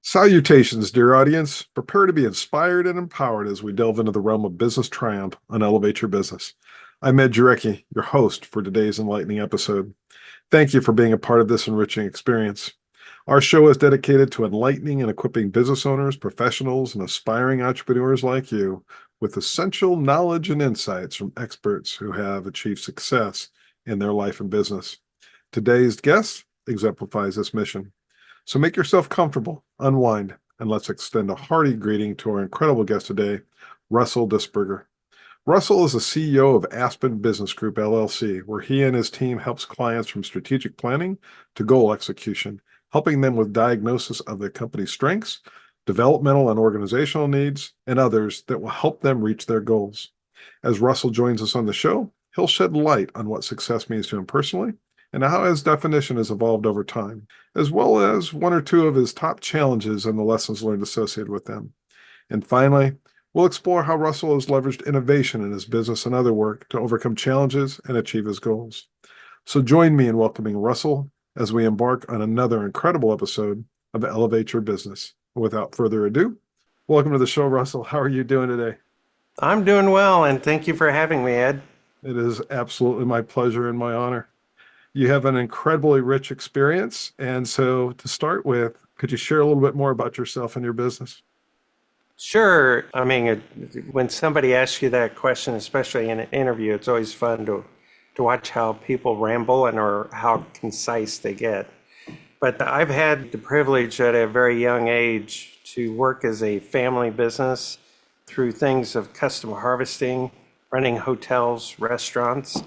Salutations, dear audience. Prepare to be inspired and empowered as we delve into the realm of business triumph and elevate your business. I'm Ed Jurecki, your host for today's enlightening episode. Thank you for being a part of this enriching experience. Our show is dedicated to enlightening and equipping business owners, professionals, and aspiring entrepreneurs like you with essential knowledge and insights from experts who have achieved success in their life and business. Today's guest exemplifies this mission. So make yourself comfortable, unwind, and let's extend a hearty greeting to our incredible guest today, Russell Disberger. Russell is the CEO of Aspen Business Group, LLC, where he and his team helps clients from strategic planning to goal execution, helping them with diagnosis of their company's strengths, developmental and organizational needs, and others that will help them reach their goals. As Russell joins us on the show, he'll shed light on what success means to him personally and how his definition has evolved over time, as well as one or two of his top challenges and the lessons learned associated with them. And finally, we'll explore how Russell has leveraged innovation in his business and other work to overcome challenges and achieve his goals. So join me in welcoming Russell as we embark on another incredible episode of Elevate Your Business. Without further ado, welcome to the show, Russell. How are you doing today? I'm doing well, and thank you for having me, Ed. It is absolutely my pleasure and my honor. You have an incredibly rich experience. And so to start with, could you share a little bit more about yourself and your business? Sure. I mean, when somebody asks you that question, especially in an interview, it's always fun to watch how people ramble or how concise they get. But I've had the privilege at a very young age to work as a family business through things of custom harvesting, running hotels, restaurants.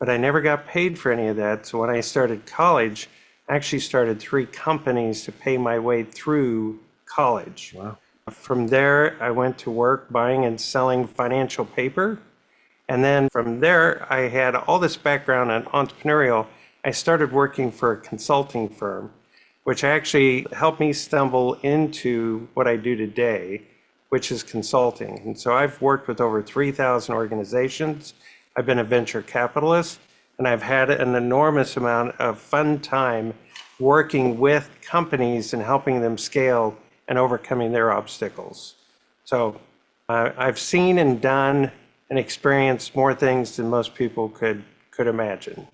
But I never got paid for any of that. So when I started college, I actually started 3 companies to pay my way through college. Wow. From there, I went to work buying and selling financial paper. And then from there, I had all this background in entrepreneurial. I started working for a consulting firm, which actually helped me stumble into what I do today, which is consulting. And so I've worked with over 3,000 organizations. I've been a venture capitalist, and I've had an enormous amount of fun time working with companies and helping them scale and overcoming their obstacles. So I've seen and done and experienced more things than most people could imagine.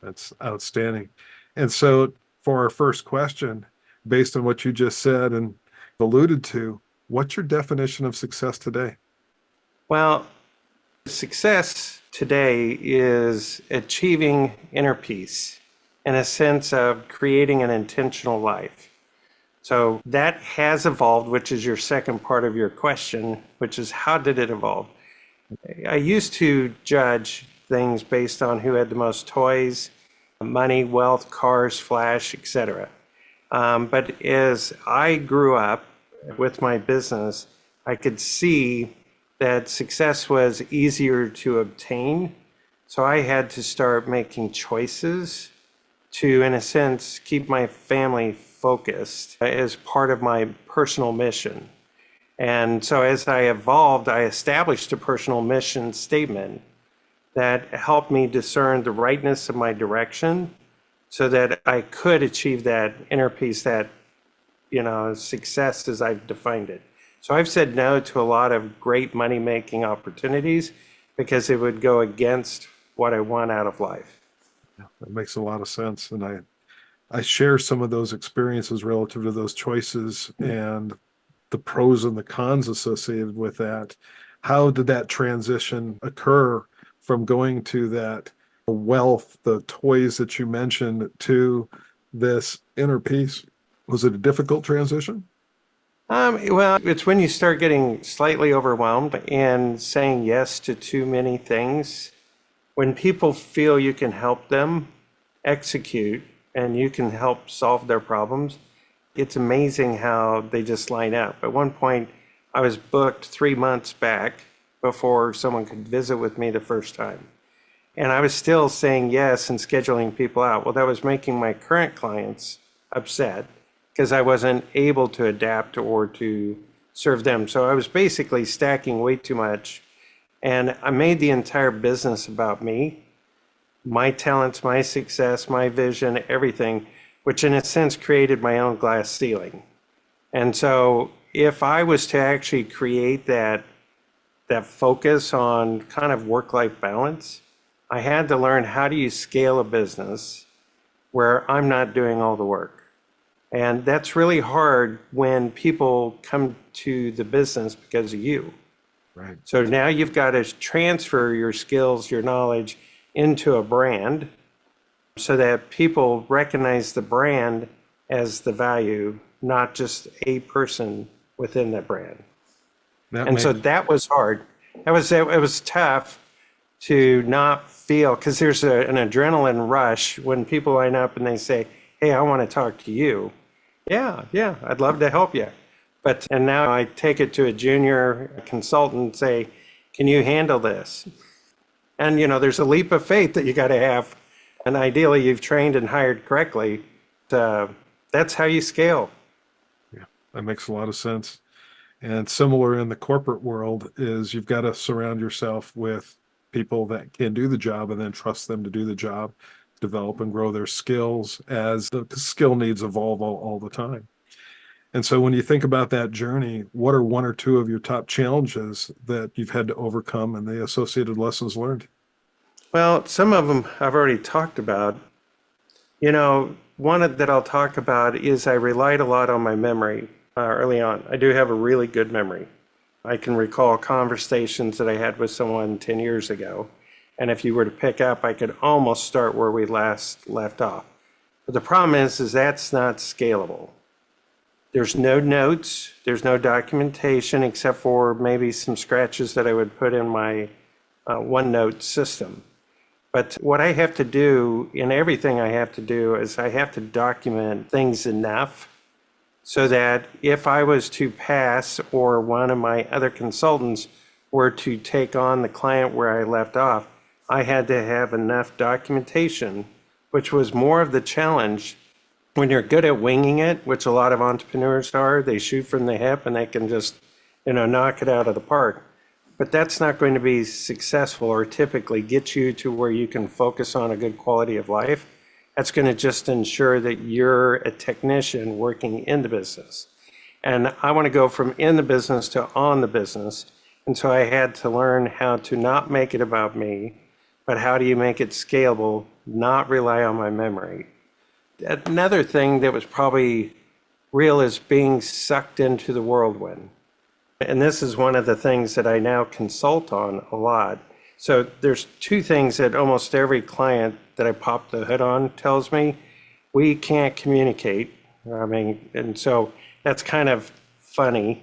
That's outstanding. And so for our first question, based on what you just said and alluded to, what's your definition of success today? Well, success today is achieving inner peace in a sense of creating an intentional life. So that has evolved, which is your second part of your question, which is how did it evolve? I used to judge things based on who had the most toys, money, wealth, cars, flash, etc. But as I grew up with my business, I could see that success was easier to obtain. So I had to start making choices to, in a sense, keep my family focused as part of my personal mission. And so as I evolved, I established a personal mission statement that helped me discern the rightness of my direction so that I could achieve that inner peace, that, success as I've defined it. So I've said no to a lot of great money-making opportunities because it would go against what I want out of life. Yeah, that makes a lot of sense. And I share some of those experiences relative to those choices and the pros and the cons associated with that. How did that transition occur from going to that wealth, the toys that you mentioned, to this inner peace? Was it a difficult transition? Well, it's when you start getting slightly overwhelmed and saying yes to too many things. When people feel you can help them execute and you can help solve their problems, it's amazing how they just line up. At one point, I was booked 3 months back before someone could visit with me the first time. And I was still saying yes and scheduling people out. Well, that was making my current clients upset because I wasn't able to adapt or to serve them. So I was basically stacking way too much. And I made the entire business about me, my talents, my success, my vision, everything, which in a sense created my own glass ceiling. And so if I was to actually create that focus on kind of work-life balance, I had to learn how do you scale a business where I'm not doing all the work. And that's really hard when people come to the business because of you. Right. So now you've got to transfer your skills, your knowledge into a brand so that people recognize the brand as the value, not just a person within that brand. That And so makes that was hard. It was tough to not feel, because there's an adrenaline rush when people line up and they say, "Hey, I want to talk to you." Yeah, I'd love to help you. And now I take it to a junior consultant and say, "Can you handle this?" And, there's a leap of faith that you got to have. And ideally, you've trained and hired correctly. That's how you scale. yeah, that makes a lot of sense. And similar in the corporate world is you've got to surround yourself with people that can do the job and then trust them to do the job, develop and grow their skills as the skill needs evolve all the time. And so when you think about that journey, what are one or two of your top challenges that you've had to overcome and the associated lessons learned? Well, some of them I've already talked about. One that I'll talk about is I relied a lot on my memory early on. I do have a really good memory. I can recall conversations that I had with someone 10 years ago. And if you were to pick up, I could almost start where we last left off. But the problem is that's not scalable. There's no notes, there's no documentation except for maybe some scratches that I would put in my OneNote system. But what I have to do in everything I have to do is I have to document things enough so that if I was to pass or one of my other consultants were to take on the client where I left off, I had to have enough documentation, which was more of the challenge. When you're good at winging it, which a lot of entrepreneurs are, they shoot from the hip and they can just, knock it out of the park. But that's not going to be successful or typically get you to where you can focus on a good quality of life. That's going to just ensure that you're a technician working in the business. And I want to go from in the business to on the business. And so I had to learn how to not make it about me, but how do you make it scalable, not rely on my memory. Another thing that was probably real is being sucked into the whirlwind. And this is one of the things that I now consult on a lot. So there's two things that almost every client that I pop the hood on tells me: we can't communicate. And so that's kind of funny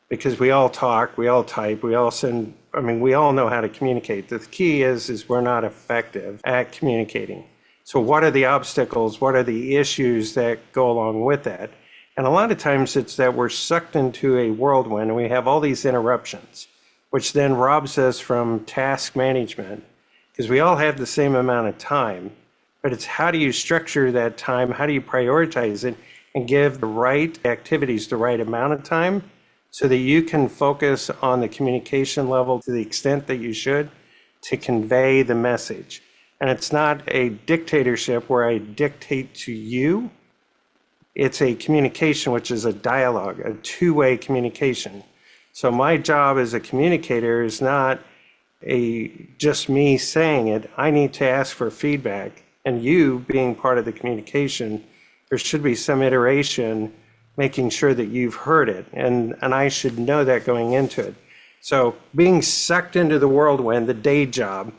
because we all talk, we all type, we all send, we all know how to communicate. The key is we're not effective at communicating. So what are the obstacles? What are the issues that go along with that? And a lot of times it's that we're sucked into a whirlwind and we have all these interruptions, which then robs us from task management because we all have the same amount of time. But it's how do you structure that time? How do you prioritize it and give the right activities the right amount of time so that you can focus on the communication level to the extent that you should to convey the message. And it's not a dictatorship where I dictate to you. It's a communication, which is a dialogue, a two-way communication. So my job as a communicator is not just me saying it. I need to ask for feedback. And you being part of the communication, there should be some iteration making sure that you've heard it. And I should know that going into it. So being sucked into the whirlwind, the day job,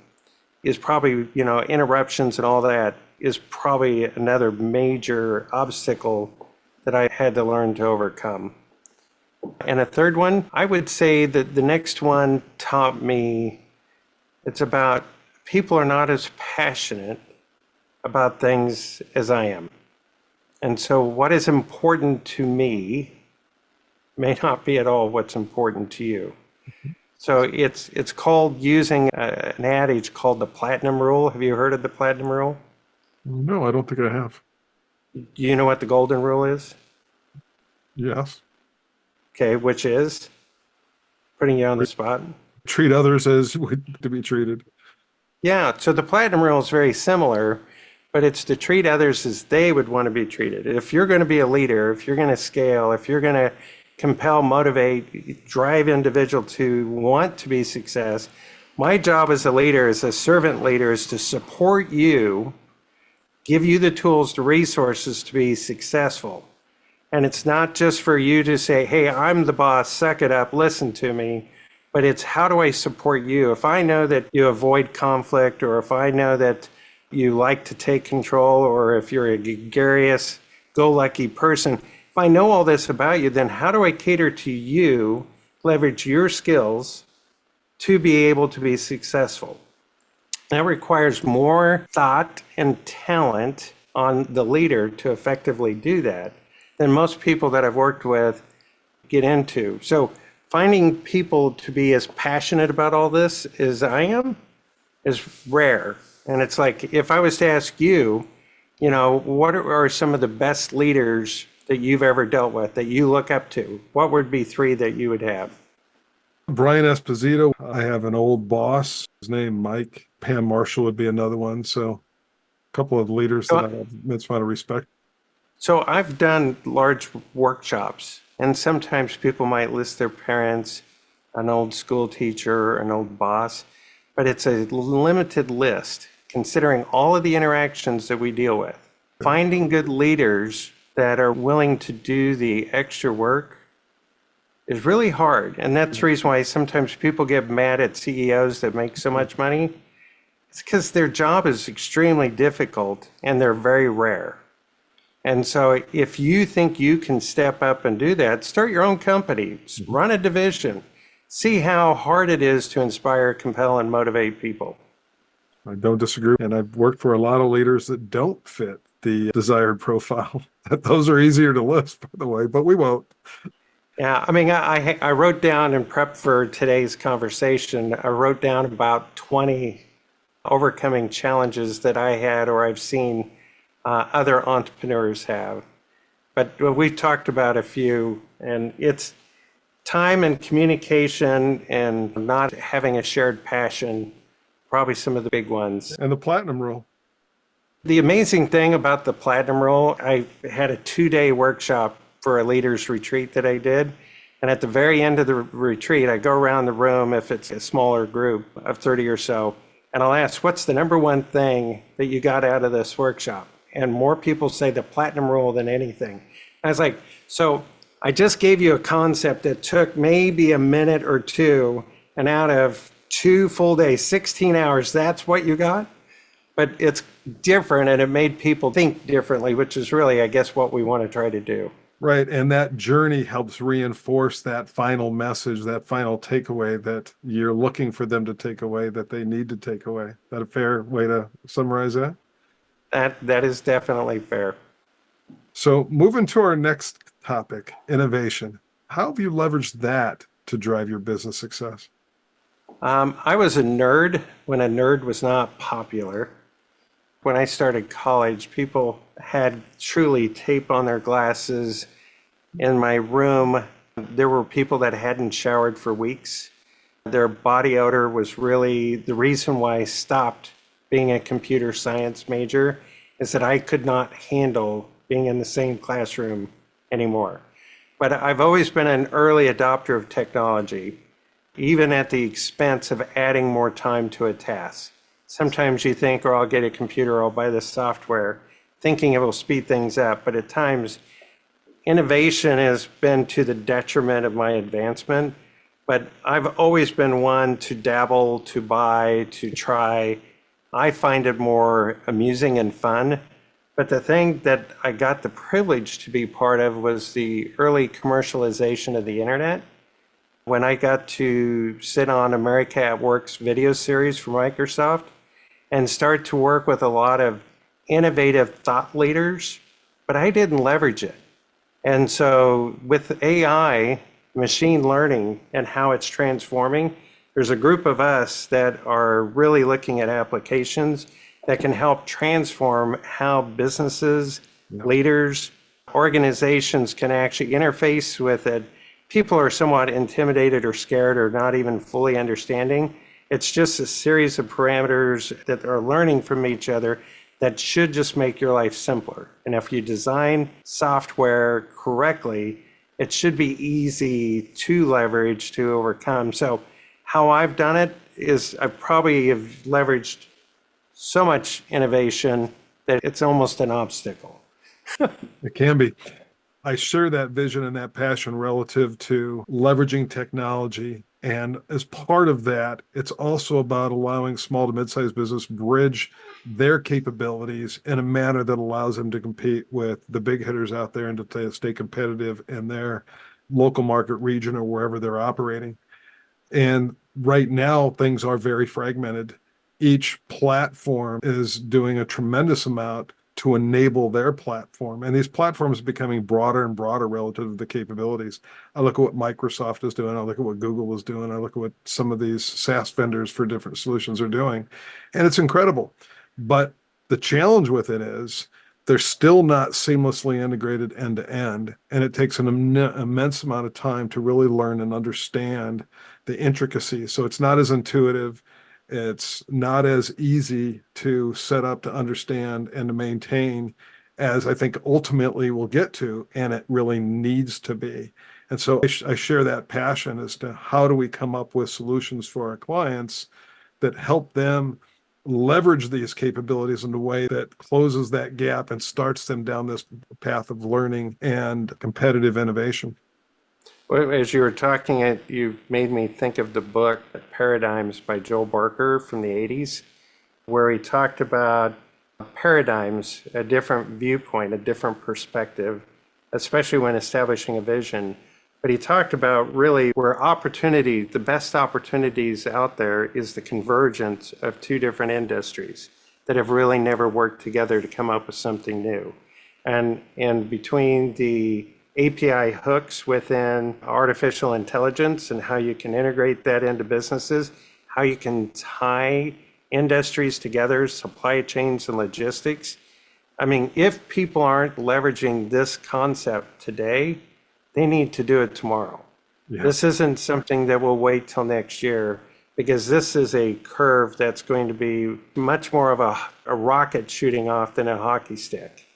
is probably, interruptions and all that is probably another major obstacle that I had to learn to overcome. And a third one, I would say that the next one taught me it's about people are not as passionate about things as I am. And so what is important to me may not be at all what's important to you. So it's called using an adage called the platinum rule. Have you heard of the platinum rule? No, I don't think I have. Do you know what the golden rule is? Yes. Okay, which is putting you on the spot. Treat others as to be treated. Yeah, so the platinum rule is very similar, but it's to treat others as they would want to be treated. If you're going to be a leader, if you're going to scale, if you're going to compel, motivate, drive individual to want to be success, my job as a leader, as a servant leader, is to support you, give you the tools, the resources to be successful. And it's not just for you to say, hey, I'm the boss, suck it up, listen to me, but it's how do I support you? If I know that you avoid conflict, or if I know that you like to take control, or if you're a gregarious, go-lucky person, if I know all this about you, then how do I cater to you, leverage your skills to be able to be successful? That requires more thought and talent on the leader to effectively do that than most people that I've worked with get into. So finding people to be as passionate about all this as I am is rare. And it's like, if I was to ask you, what are some of the best leaders that you've ever dealt with that you look up to? What would be 3 that you would have? Brian Esposito. I have an old boss, his name Mike. Pam Marshall would be another one. So a couple of leaders that I have immense amount of respect. So I've done large workshops, and sometimes people might list their parents, an old school teacher, an old boss, but it's a limited list considering all of the interactions that we deal with. Finding good leaders that are willing to do the extra work is really hard. And that's the reason why sometimes people get mad at CEOs that make so much money. It's because their job is extremely difficult and they're very rare. And so if you think you can step up and do that, start your own company, run a division, see how hard it is to inspire, compel, and motivate people. I don't disagree. And I've worked for a lot of leaders that don't fit the desired profile. Those are easier to list, by the way, but we won't. Yeah, I mean, I wrote down in prep for today's conversation, I wrote down about 20 overcoming challenges that I had or I've seen other entrepreneurs have. But we've talked about a few, and it's time and communication and not having a shared passion, probably some of the big ones. And the platinum rule. The amazing thing about the platinum rule, I had a 2-day workshop for a leaders retreat that I did. And at the very end of the retreat, I go around the room, if it's a smaller group of 30 or so, and I'll ask, what's the number one thing that you got out of this workshop? And more people say the platinum rule than anything. And I was like, so I just gave you a concept that took maybe a minute or two, and out of 2 full days, 16 hours, that's what you got? But it's different, and it made people think differently, which is really, I guess, what we want to try to do. Right. And that journey helps reinforce that final message, that final takeaway that you're looking for them to take away, that they need to take away. Is that a fair way to summarize that? That is definitely fair. So moving to our next topic, innovation. How have you leveraged that to drive your business success? I was a nerd when a nerd was not popular. When I started college, people had truly tape on their glasses. In my room, there were people that hadn't showered for weeks. Their body odor was really the reason why I stopped being a computer science major, is that I could not handle being in the same classroom anymore. But I've always been an early adopter of technology, even at the expense of adding more time to a task. Sometimes you think, or I'll get a computer, or I'll buy this software, thinking it will speed things up. But at times, innovation has been to the detriment of my advancement. But I've always been one to dabble, to buy, to try. I find it more amusing and fun. But the thing that I got the privilege to be part of was the early commercialization of the internet. When I got to sit on America at Work's video series for Microsoft and start to work with a lot of innovative thought leaders, but I didn't leverage it. And so with AI, machine learning, and how it's transforming, there's a group of us that are really looking at applications that can help transform how businesses, leaders, organizations can actually interface with it. People are somewhat intimidated or scared or not even fully understanding. It's just a series of parameters that are learning from each other that should just make your life simpler. And if you design software correctly, it should be easy to leverage to overcome. So how I've done it is I probably have leveraged so much innovation that it's almost an obstacle. It can be. I share that vision and that passion relative to leveraging technology. And as part of that, it's also about allowing small to mid-sized business bridge their capabilities in a manner that allows them to compete with the big hitters out there and to stay competitive in their local market region or wherever they're operating. And right now, things are very fragmented. Each platform is doing a tremendous amount to enable their platform. And these platforms are becoming broader and broader relative to the capabilities. I look at what Microsoft is doing. I look at what Google is doing. I look at what some of these SaaS vendors for different solutions are doing. And it's incredible. But the challenge with it is they're still not seamlessly integrated end to end. And it takes an immense amount of time to really learn and understand the intricacies. So it's not as intuitive. It's not as easy to set up, to understand, and to maintain as I think ultimately we'll get to, and it really needs to be. And so I share that passion as to how do we come up with solutions for our clients that help them leverage these capabilities in a way that closes that gap and starts them down this path of learning and competitive innovation. Well, as you were talking, you made me think of the book Paradigms by Joel Barker from the 80s, where he talked about paradigms, a different viewpoint, a different perspective, especially when establishing a vision. But he talked about really where opportunity, the best opportunities out there is the convergence of two different industries that have really never worked together to come up with something new. And between the API hooks within artificial intelligence and how you can integrate that into businesses, how you can tie industries together, supply chains and logistics. I mean, if people aren't leveraging this concept today, they need to do it tomorrow. Yeah. This isn't something that will wait till next year, because this is a curve that's going to be much more of a rocket shooting off than a hockey stick.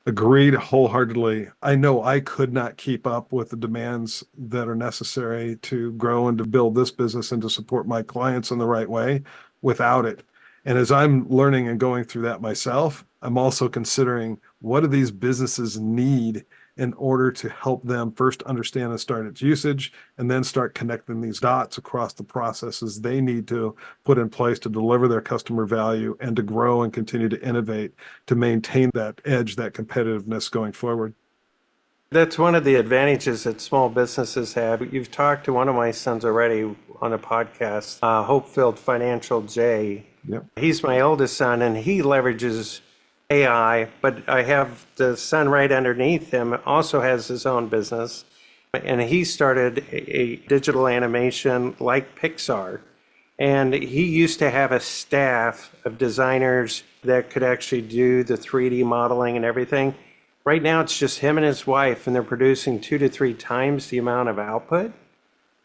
Agreed wholeheartedly. I know I could not keep up with the demands that are necessary to grow and to build this business and to support my clients in the right way without it. And as I'm learning and going through that myself, I'm also considering what do these businesses need in order to help them first understand and start its usage, and then start connecting these dots across the processes they need to put in place to deliver their customer value and to grow and continue to innovate to maintain that edge, that competitiveness going forward. That's one of the advantages that small businesses have. You've talked to one of my sons already on a podcast, Hopefield Financial J. Yep. He's my oldest son, and he leverages AI, but I have the son right underneath him also has his own business, and he started a digital animation like Pixar. And he used to have a staff of designers that could actually do the 3D modeling and everything. Right now, it's just him and his wife, and they're producing 2 to 3 times the amount of output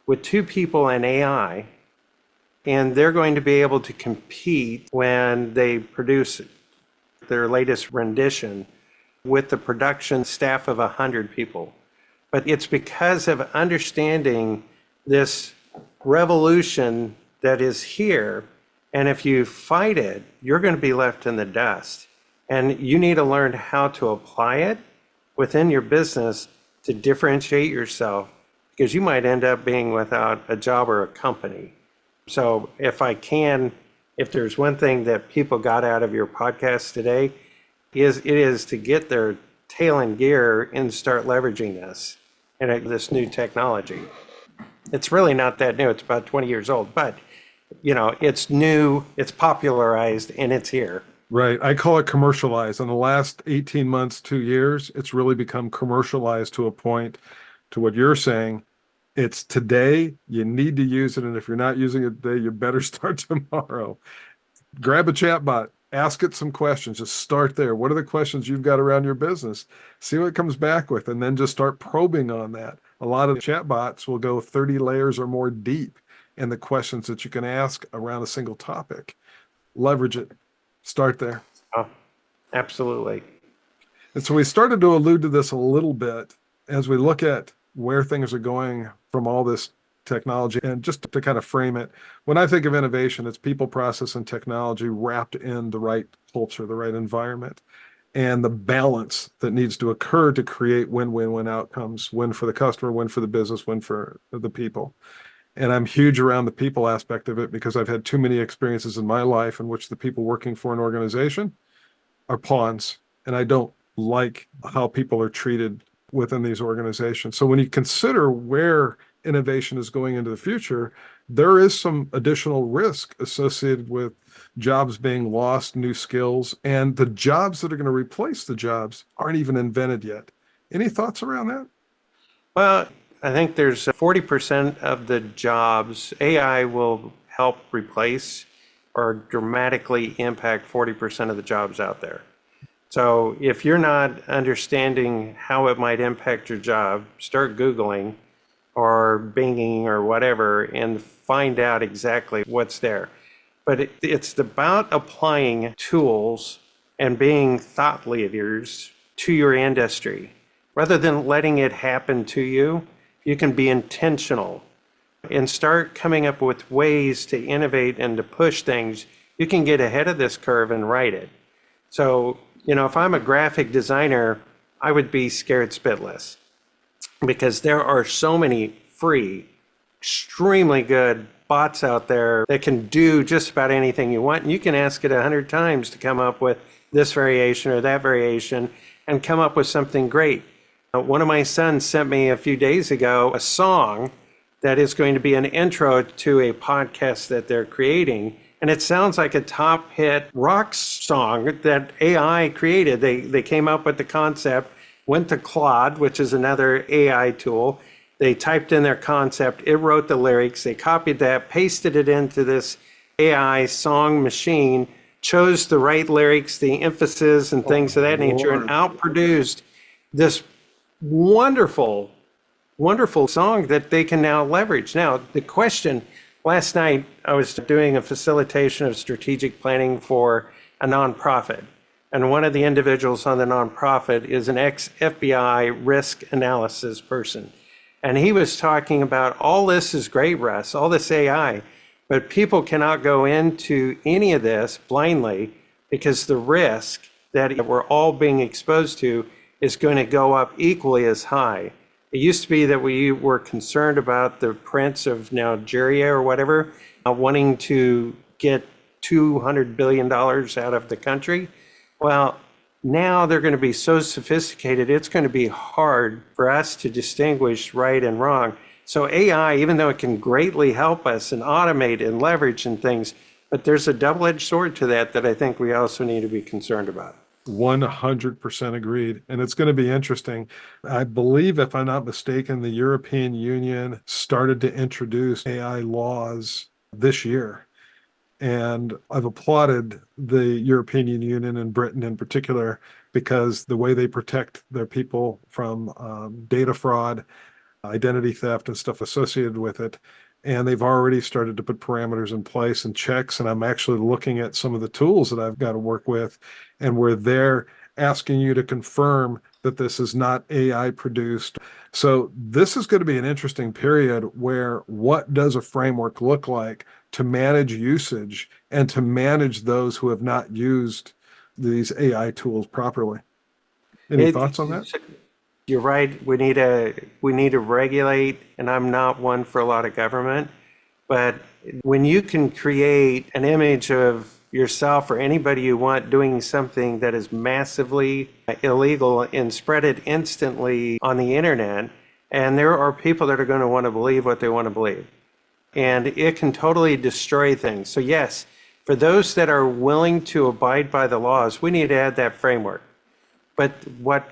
with 2 people and AI. And they're going to be able to compete when they produce their latest rendition with the production staff of 100 people. But it's because of understanding this revolution that is here. And if you fight it, you're going to be left in the dust. And you need to learn how to apply it within your business to differentiate yourself, because you might end up being without a job or a company. So if there's one thing that people got out of your podcast today, it is to get their tail in gear and start leveraging this and this new technology. It's really not that new. It's about 20 years old, but it's new, it's popularized, and it's here. Right. I call it commercialized. In the last 18 months, 2 years, it's really become commercialized to a point to what you're saying. It's today, you need to use it. And if you're not using it today, you better start tomorrow. Grab a chat bot, ask it some questions, just start there. What are the questions you've got around your business? See what it comes back with, and then just start probing on that. A lot of chat bots will go 30 layers or more deep in the questions that you can ask around a single topic. Leverage it. Start there. Absolutely. And so we started to allude to this a little bit as we look at where things are going from all this technology. And just to kind of frame it, when I think of innovation, it's people, process, and technology wrapped in the right culture, the right environment, and the balance that needs to occur to create win-win-win outcomes, win for the customer, win for the business, win for the people. And I'm huge around the people aspect of it because I've had too many experiences in my life in which the people working for an organization are pawns, and I don't like how people are treated within these organizations. So when you consider where innovation is going into the future, there is some additional risk associated with jobs being lost, new skills, and the jobs that are going to replace the jobs aren't even invented yet. Any thoughts around that? Well, I think there's 40% of the jobs AI will help replace or dramatically impact 40% of the jobs out there. So if you're not understanding how it might impact your job, start Googling or Binging or whatever and find out exactly what's there. But it's about applying tools and being thought leaders to your industry. Rather than letting it happen to you, you can be intentional and start coming up with ways to innovate and to push things. You can get ahead of this curve and write it. So, if I'm a graphic designer, I would be scared spitless because there are so many free, extremely good bots out there that can do just about anything you want. And you can ask it 100 times to come up with this variation or that variation and come up with something great. One of my sons sent me a few days ago a song that is going to be an intro to a podcast that they're creating. And it sounds like a top hit rock song that AI created. They came up with the concept, went to Claude, which is another AI tool. They typed in their concept, it wrote the lyrics, they copied that, pasted it into this AI song machine, chose the right lyrics, the emphasis and things of that nature, and outproduced this wonderful, wonderful song that they can now leverage. Now, the question, last night I was doing a facilitation of strategic planning for a nonprofit. And one of the individuals on the nonprofit is an ex-FBI risk analysis person. And he was talking about all this is great, Russ, all this AI, but people cannot go into any of this blindly because the risk that we're all being exposed to is going to go up equally as high. It used to be that we were concerned about the prince of Nigeria or whatever, wanting to get $200 billion out of the country. Well, now they're going to be so sophisticated, it's going to be hard for us to distinguish right and wrong. So AI, even though it can greatly help us and automate and leverage and things, but there's a double-edged sword to that I think we also need to be concerned about. 100% agreed. And it's going to be interesting. I believe, if I'm not mistaken, the European Union started to introduce AI laws this year. And I've applauded the European Union and Britain in particular because the way they protect their people from data fraud, identity theft, and stuff associated with it. And they've already started to put parameters in place and checks. And I'm actually looking at some of the tools that I've got to work with, and where they're asking you to confirm that this is not AI produced. So this is going to be an interesting period where what does a framework look like to manage usage and to manage those who have not used these AI tools properly? Any thoughts on that? You're right. We need to regulate, and I'm not one for a lot of government, but when you can create an image of yourself or anybody you want doing something that is massively illegal and spread it instantly on the internet, and there are people that are going to want to believe what they want to believe, and it can totally destroy things. So yes, for those that are willing to abide by the laws, we need to add that framework. But what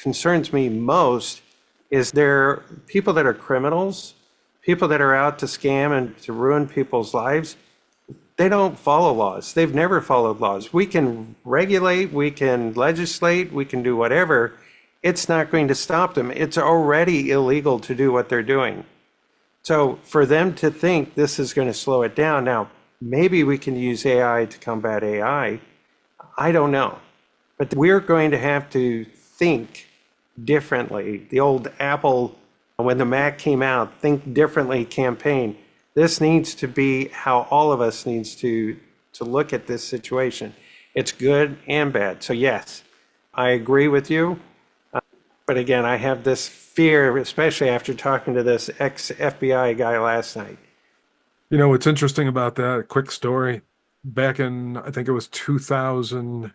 concerns me most is there are people that are criminals, people that are out to scam and to ruin people's lives. They don't follow laws. They've never followed laws. We can regulate, we can legislate, we can do whatever. It's not going to stop them. It's already illegal to do what they're doing. So for them to think this is going to slow it down, now maybe we can use AI to combat AI. I don't know. But we're going to have to think differently. The old Apple, when the Mac came out, think differently campaign. This needs to be how all of us needs to look at this situation. It's good and bad. So yes, I agree with you. But again, I have this fear, especially after talking to this ex-FBI guy last night. You know, what's interesting about that, a quick story. Back in, I think it was 2000,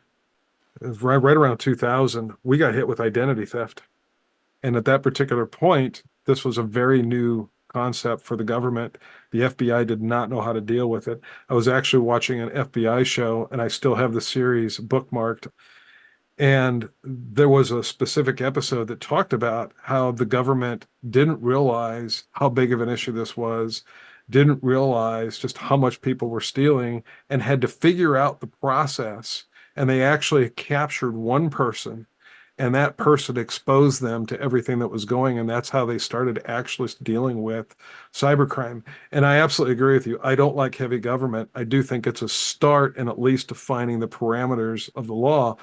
it was right around 2000, we got hit with identity theft. And at that particular point, this was a very new concept for the government. The FBI did not know how to deal with it. I was actually watching an FBI show, and I still have the series bookmarked. And there was a specific episode that talked about how the government didn't realize how big of an issue this was, didn't realize just how much people were stealing, and had to figure out the process. And they actually captured one person, and that person exposed them to everything that was going. And that's how they started actually dealing with cybercrime. And I absolutely agree with you. I don't like heavy government. I do think it's a start in at least defining the parameters of the law.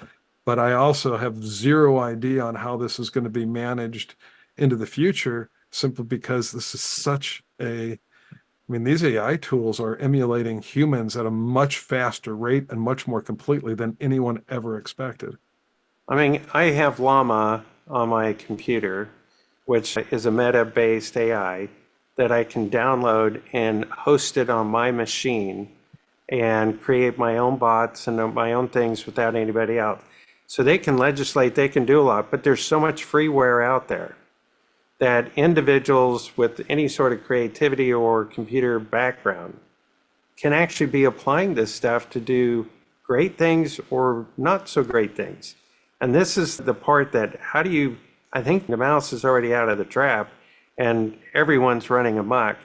But I also have zero idea on how this is going to be managed into the future, simply because this is such a, I mean, these AI tools are emulating humans at a much faster rate and much more completely than anyone ever expected. I mean, I have Llama on my computer, which is a meta-based AI that I can download and host it on my machine and create my own bots and my own things without anybody else. So they can legislate, they can do a lot, but there's so much freeware out there that individuals with any sort of creativity or computer background can actually be applying this stuff to do great things or not so great things. And this is the part that, how do you, I think the mouse is already out of the trap and everyone's running amok.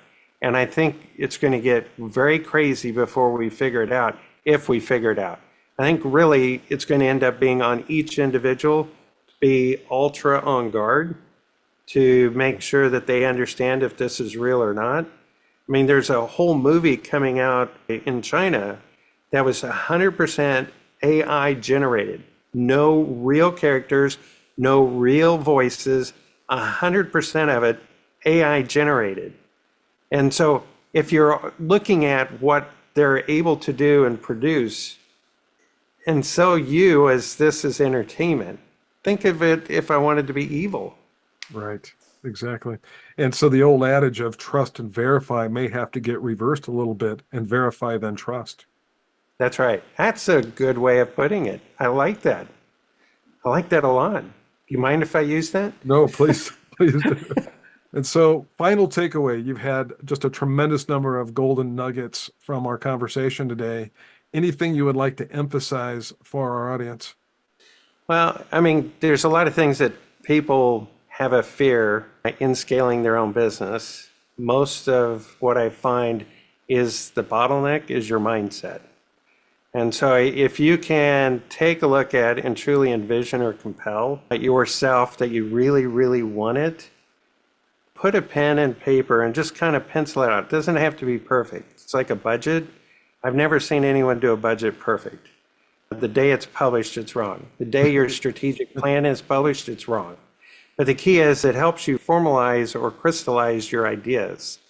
And I think it's going to get very crazy before we figure it out, if we figure it out. I think really it's going to end up being on each individual to be ultra on guard to make sure that they understand if this is real or not. I mean, there's a whole movie coming out in China that was 100% AI generated. No real characters, no real voices, 100% of it AI generated. And so if you're looking at what they're able to do and produce, and so you, as this is entertainment, think of it if I wanted to be evil. Right, exactly. And so the old adage of trust and verify may have to get reversed a little bit, and verify then trust. That's right. That's a good way of putting it. I like that. I like that a lot. Do you mind if I use that? No, please, please do. And so, final takeaway, you've had just a tremendous number of golden nuggets from our conversation today. Anything you would like to emphasize for our audience? Well, I mean, there's a lot of things that people have a fear in scaling their own business. Most of what I find is the bottleneck is your mindset. And so if you can take a look at and truly envision or compel yourself that you really, really want it, put a pen and paper and just kind of pencil it out. It doesn't have to be perfect. It's like a budget. I've never seen anyone do a budget perfect. The day it's published, it's wrong. The day your strategic plan is published, it's wrong. But the key is it helps you formalize or crystallize your ideas.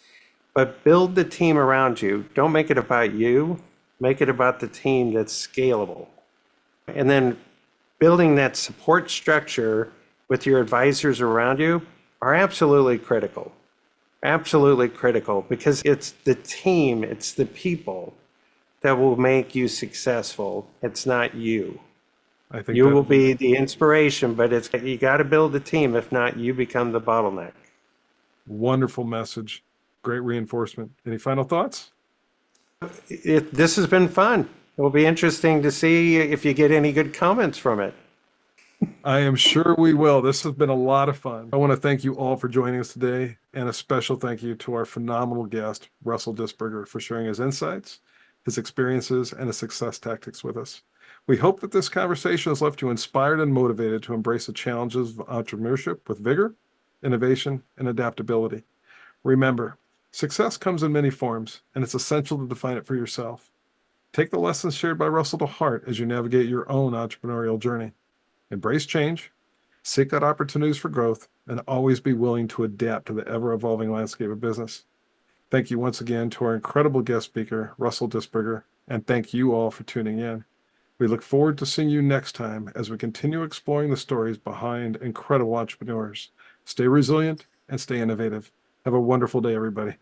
But build the team around you. Don't make it about you. Make it about the team that's scalable. And then building that support structure with your advisors around you are absolutely critical. Absolutely critical, because it's the team, it's the people that will make you successful. It's not you. I think You will be the inspiration, but it's you got to build the team. If not, you become the bottleneck. wonderful message. Great reinforcement. Any final thoughts? This has been fun. It will be interesting to see if you get any good comments from it. I am sure we will. This has been a lot of fun. I want to thank you all for joining us today, and a special thank you to our phenomenal guest, Russell Disberger, for sharing his insights, his experiences, and his success tactics with us. We hope that this conversation has left you inspired and motivated to embrace the challenges of entrepreneurship with vigor, innovation, and adaptability. Remember, success comes in many forms, and it's essential to define it for yourself. Take the lessons shared by Russell to heart as you navigate your own entrepreneurial journey. Embrace change, seek out opportunities for growth, and always be willing to adapt to the ever-evolving landscape of business. Thank you once again to our incredible guest speaker, Russell Disberger, and thank you all for tuning in. We look forward to seeing you next time as we continue exploring the stories behind incredible entrepreneurs. Stay resilient and stay innovative. Have a wonderful day, everybody.